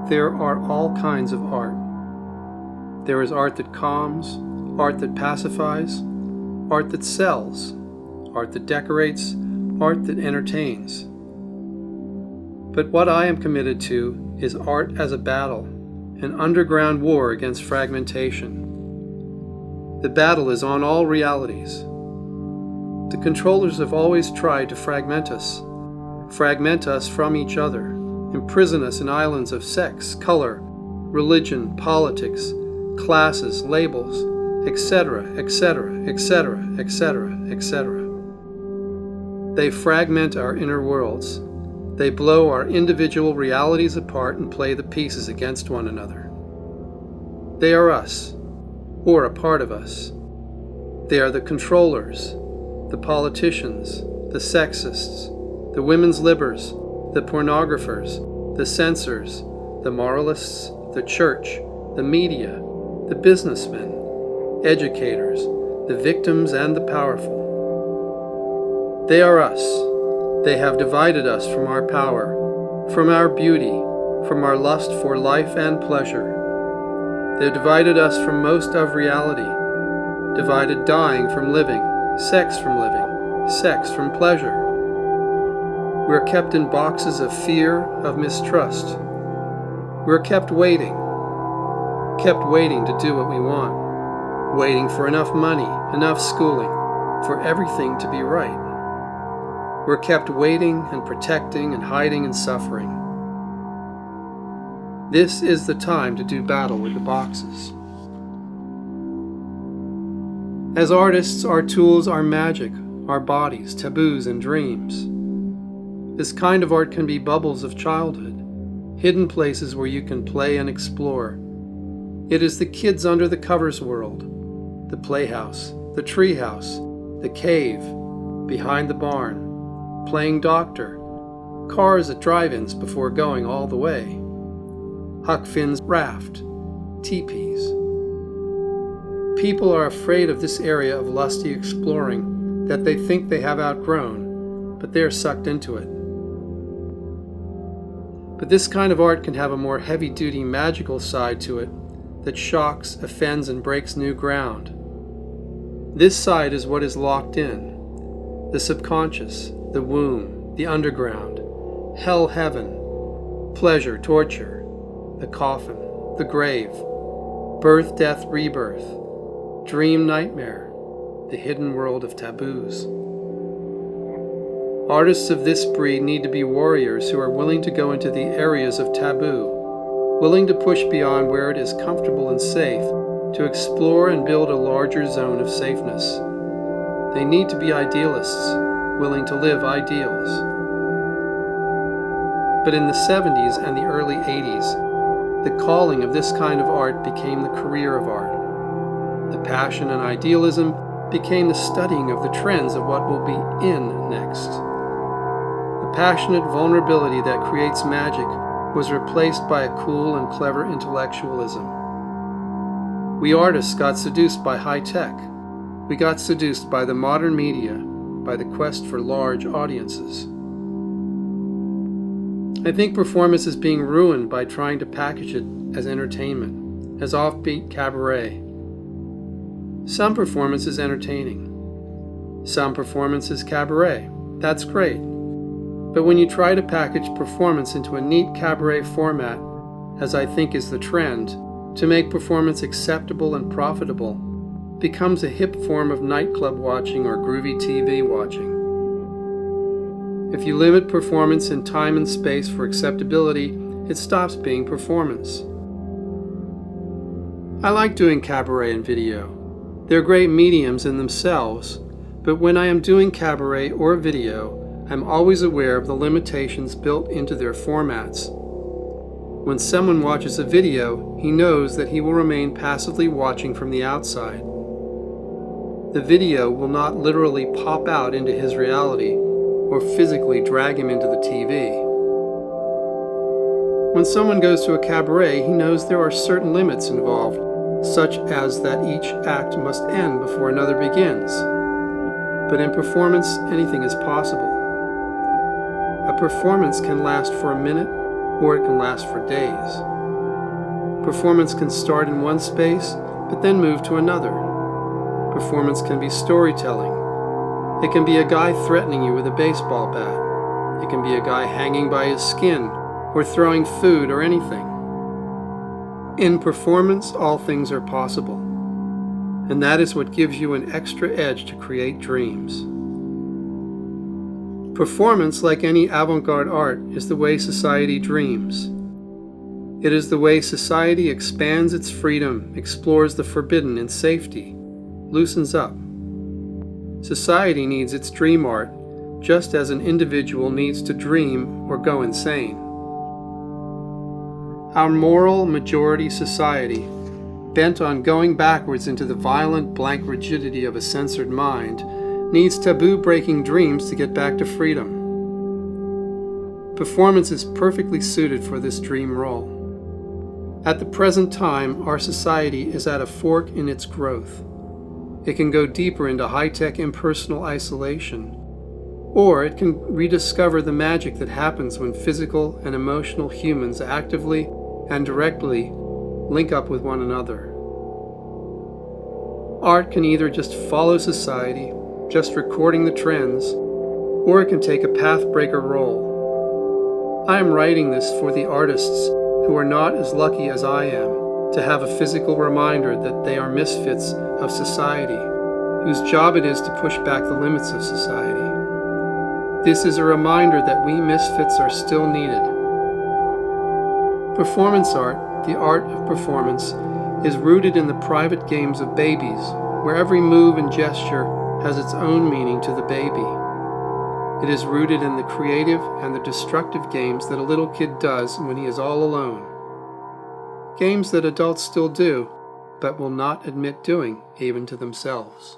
there are all kinds of art. There is art that calms, art that pacifies, art that sells, art that decorates, art that entertains. But what I am committed to is art as a battle, an underground war against fragmentation. The battle is on all realities. The controllers have always tried to fragment us from each other, imprison us in islands of sex, color, religion, politics, classes, labels, etc., etc., etc., etc., etc. They fragment our inner worlds. They blow our individual realities apart and play the pieces against one another. They are us, or a part of us. They are the controllers, the politicians, the sexists, the women's libbers, the pornographers, the censors, the moralists, the church, the media, the businessmen, educators, the victims and the powerful. They are us. They have divided us from our power, from our beauty, from our lust for life and pleasure. They have divided us from most of reality, divided dying from living, sex from pleasure. We are kept in boxes of fear, of mistrust. We are kept waiting to do what we want, waiting for enough money, enough schooling, for everything to be right. We're kept waiting and protecting and hiding and suffering. This is the time to do battle with the boxes. As artists, our tools are magic, our bodies, taboos, and dreams. This kind of art can be bubbles of childhood, hidden places where you can play and explore. It is the kids under the covers world, the playhouse, the treehouse, the cave, behind the barn, playing doctor, cars at drive-ins before going all the way, Huck Finn's raft, teepees. People are afraid of this area of lusty exploring that they think they have outgrown, but they're sucked into it. But this kind of art can have a more heavy-duty magical side to it that shocks, offends, and breaks new ground. This side is what is locked in, the subconscious, the womb, the underground, hell, heaven, pleasure, torture, the coffin, the grave, birth, death, rebirth, dream, nightmare, the hidden world of taboos. Artists of this breed need to be warriors who are willing to go into the areas of taboo, willing to push beyond where it is comfortable and safe, to explore and build a larger zone of safeness. They need to be idealists, willing to live ideals. But in the 70s and the early 80s, the calling of this kind of art became the career of art. The passion and idealism became the studying of the trends of what will be in next. The passionate vulnerability that creates magic was replaced by a cool and clever intellectualism. We artists got seduced by high tech. We got seduced by the modern media, by the quest for large audiences. I think performance is being ruined by trying to package it as entertainment, as offbeat cabaret. Some performance is entertaining. Some performance is cabaret. That's great. But when you try to package performance into a neat cabaret format, as I think is the trend, to make performance acceptable and profitable, becomes a hip form of nightclub watching or groovy TV watching. If you limit performance in time and space for acceptability, it stops being performance. I like doing cabaret and video. They're great mediums in themselves, but when I am doing cabaret or video, I'm always aware of the limitations built into their formats. When someone watches a video, he knows that he will remain passively watching from the outside. The video will not literally pop out into his reality or physically drag him into the TV. When someone goes to a cabaret, he knows there are certain limits involved, such as that each act must end before another begins. But in performance, anything is possible. A performance can last for a minute, or it can last for days. Performance can start in one space, but then move to another. Performance can be storytelling. It can be a guy threatening you with a baseball bat. It can be a guy hanging by his skin, or throwing food or anything. In performance, all things are possible. And that is what gives you an extra edge to create dreams. Performance, like any avant-garde art, is the way society dreams. It is the way society expands its freedom, explores the forbidden in safety, loosens up. Society needs its dream art, just as an individual needs to dream or go insane. Our moral majority society, bent on going backwards into the violent blank rigidity of a censored mind, needs taboo-breaking dreams to get back to freedom. Performance is perfectly suited for this dream role. At the present time, our society is at a fork in its growth. It can go deeper into high-tech impersonal isolation, or it can rediscover the magic that happens when physical and emotional humans actively and directly link up with one another. Art can either just follow society, just recording the trends, or it can take a pathbreaker role. I am writing this for the artists who are not as lucky as I am to have a physical reminder that they are misfits of society, whose job it is to push back the limits of society. This is a reminder that we misfits are still needed. Performance art, the art of performance, is rooted in the private games of babies, where every move and gesture has its own meaning to the baby. It is rooted in the creative and the destructive games that a little kid does when he is all alone. Games that adults still do, but will not admit doing even to themselves.